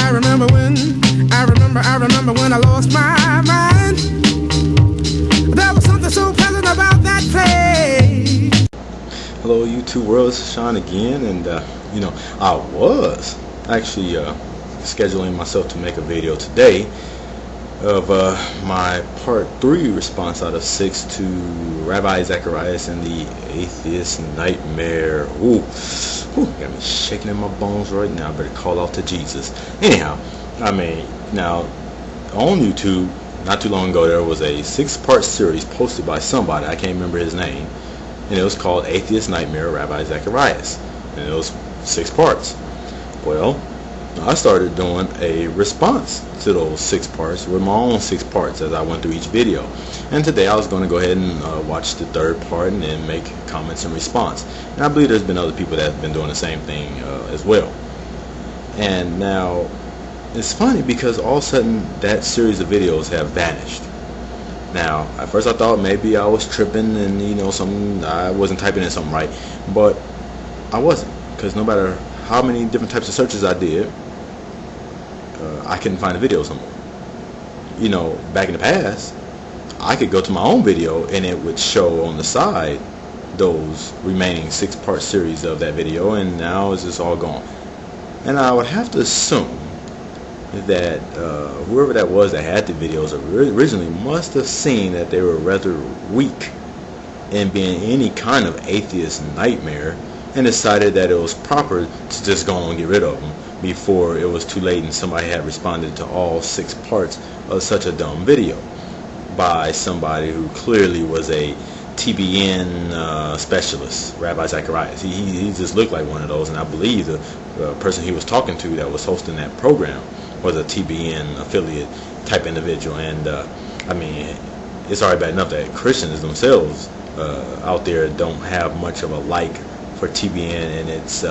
I remember when I lost my mind. There was something so pleasant about that place. Hello YouTube world, it's Sean again, and I was actually scheduling myself to make a video today of my part 3 response out of 6 to Ravi Zacharias and the Atheist Nightmare. Ooh, got me shaking in my bones right now. I better call out to Jesus. Anyhow, now on YouTube not too long ago there was a 6-part series posted by somebody, I can't remember his name, and it was called Atheist Nightmare Ravi Zacharias, and it was 6 parts. Well, I started doing a response to those 6 parts with my own 6 parts as I went through each video. And today I was going to go ahead and watch the 3rd part and then make comments in response. And I believe there's been other people that have been doing the same thing as well. And now it's funny because all of a sudden that series of videos have vanished. Now at first I thought maybe I was tripping and I wasn't typing in something right, but I wasn't, because no matter how many different types of searches I did, I couldn't find the videos no more. Back in the past, I could go to my own video and it would show on the side those remaining 6-part series of that video, and now it's just all gone. And I would have to assume that whoever that was that had the videos originally must have seen that they were rather weak in being any kind of atheist nightmare, and decided that it was proper to just go on and get rid of them before it was too late and somebody had responded to all 6 parts of such a dumb video by somebody who clearly was a TBN specialist, Ravi Zacharias. He just looked like one of those, and I believe the person he was talking to that was hosting that program was a TBN affiliate type individual. And it's already bad enough that Christians themselves out there don't have much of a like for TBN and its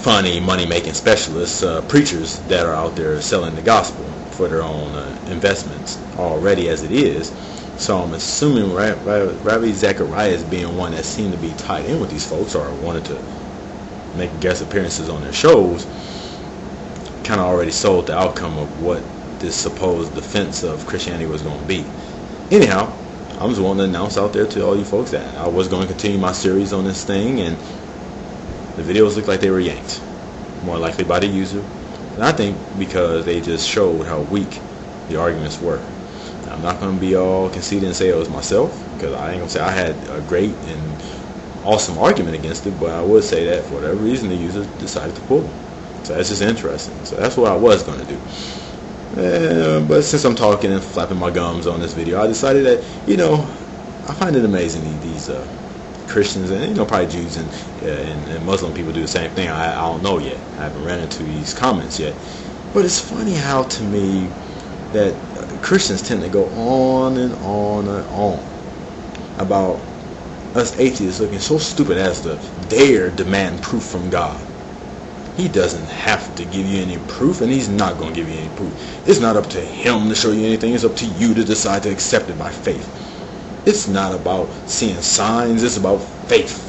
funny money-making specialists, preachers that are out there selling the gospel for their own investments already as it is. So I'm assuming Ravi Zacharias, being one that seemed to be tied in with these folks or wanted to make guest appearances on their shows, kind of already sold the outcome of what this supposed defense of Christianity was going to be. Anyhow, I'm just wanting to announce out there to all you folks that I was going to continue my series on this thing, and the videos look like they were yanked, more likely by the user, and I think because they just showed how weak the arguments were. Now, I'm not going to be all conceited and say it was myself, because I ain't going to say I had a great and awesome argument against it, but I would say that for whatever reason the user decided to pull them. So that's just interesting. So that's what I was going to do. But since I'm talking and flapping my gums on this video, I decided that, I find it amazing these Christians and probably Jews and Muslim people do the same thing. I don't know yet. I haven't ran into these comments yet. But it's funny how, to me, that Christians tend to go on and on and on about us atheists looking so stupid as to dare demand proof from God. He doesn't have to give you any proof, and he's not going to give you any proof. It's not up to him to show you anything. It's up to you to decide to accept it by faith. It's not about seeing signs. It's about faith.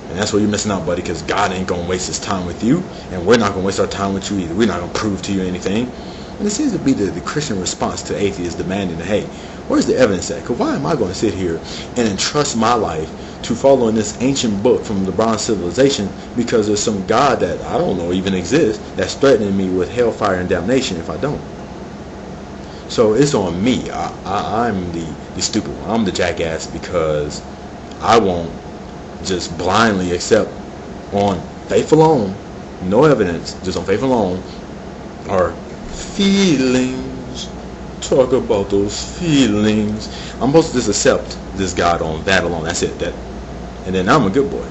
And that's where you're missing out, buddy, because God ain't going to waste his time with you, and we're not going to waste our time with you either. We're not going to prove to you anything. And it seems to be the Christian response to atheists demanding, hey, where's the evidence at? Because why am I going to sit here and entrust my life to following this ancient book from the bronze civilization because there's some God that I don't know even exists that's threatening me with hellfire and damnation if I don't? So it's on me. I'm the stupid one. I'm the jackass because I won't just blindly accept on faith alone, no evidence, just on faith alone, or feelings. Talk about those feelings. I'm supposed to just accept this God on that alone. That's it. And then I'm a good boy.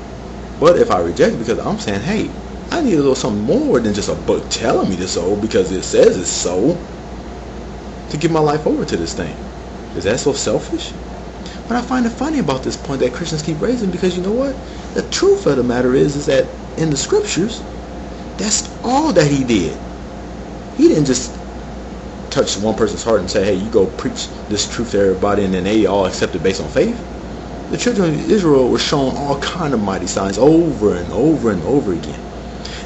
But if I reject it because I'm saying, hey, I need a little something more than just a book telling me to so because it says it's so, to give my life over to this thing. Is that so selfish? But I find it funny about this point that Christians keep raising, because you know what? The truth of the matter is that in the scriptures, that's all that he did. He didn't just touch one person's heart and say, hey, you go preach this truth to everybody, and then they all accept it based on faith. The children of Israel were shown all kind of mighty signs over and over and over again.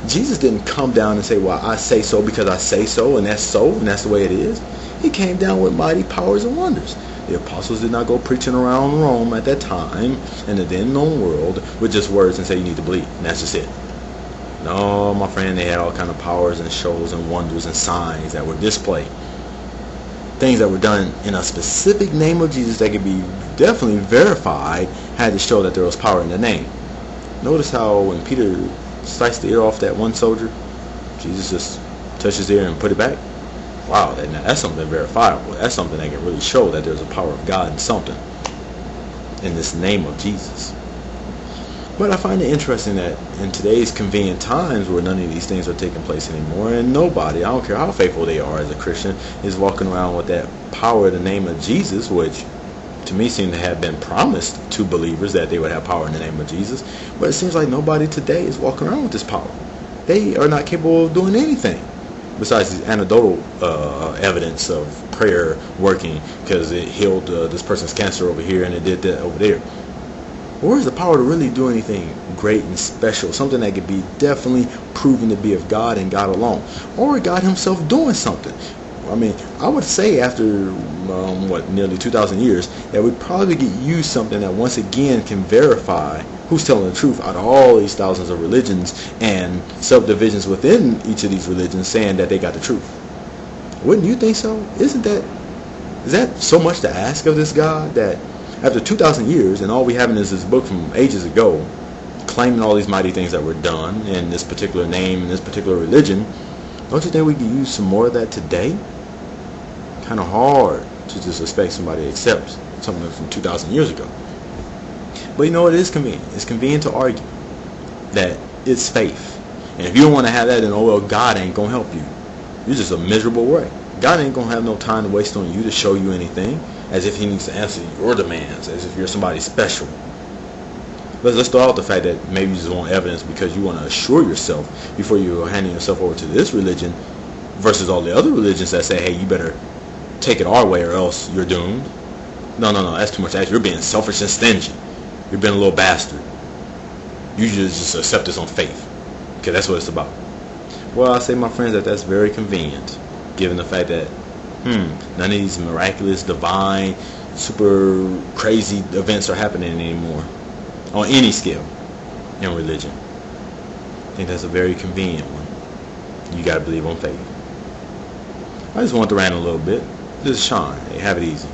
Jesus didn't come down and say, well, I say so because I say so, and that's the way it is. He came down with mighty powers and wonders. The apostles did not go preaching around Rome at that time in the then known world with just words and say you need to believe, and that's just it. No, my friend, they had all kind of powers and shows and wonders and signs that were displayed. Things that were done in a specific name of Jesus that could be definitely verified had to show that there was power in the name. Notice how when Peter sliced the ear off that one soldier, Jesus just touched his ear and put it back. Wow, that's something verifiable. That's something that can really show that there's a power of God in something, in this name of Jesus. But I find it interesting that in today's convenient times where none of these things are taking place anymore, and nobody, I don't care how faithful they are as a Christian, is walking around with that power in the name of Jesus, which to me seemed to have been promised to believers that they would have power in the name of Jesus. But it seems like nobody today is walking around with this power. They are not capable of doing anything besides these anecdotal evidence of prayer working because it healed this person's cancer over here and it did that over there. Where's the power to really do anything great and special? Something that could be definitely proven to be of God and God alone. Or God himself doing something. I mean, I would say after, nearly 2,000 years, that we'd probably get used something that once again can verify who's telling the truth out of all these thousands of religions and subdivisions within each of these religions saying that they got the truth. Wouldn't you think so? Is that so much to ask of this God that after 2,000 years, and all we have is this book from ages ago, claiming all these mighty things that were done in this particular name, in this particular religion, don't you think we could use some more of that today? Kind of hard to just expect somebody to accept something from 2,000 years ago. But you know what? It is convenient. It's convenient to argue that it's faith. And if you don't want to have that, then, oh well, God ain't going to help you. You're just a miserable way. God ain't going to have no time to waste on you to show you anything, as if he needs to answer your demands, as if you're somebody special. Let's throw out the fact that maybe you just want evidence because you want to assure yourself before you're handing yourself over to this religion versus all the other religions that say, hey, you better take it our way or else you're doomed. No, that's too much. You're being selfish and stingy. You're being a little bastard. You just accept this on faith. Okay, that's what it's about. Well, I say, my friends, that's very convenient, given the fact that none of these miraculous, divine, super crazy events are happening anymore on any scale in religion. I think that's a very convenient one. You got to believe on faith. I just want to rant a little bit. This is Sean. Hey, have it easy.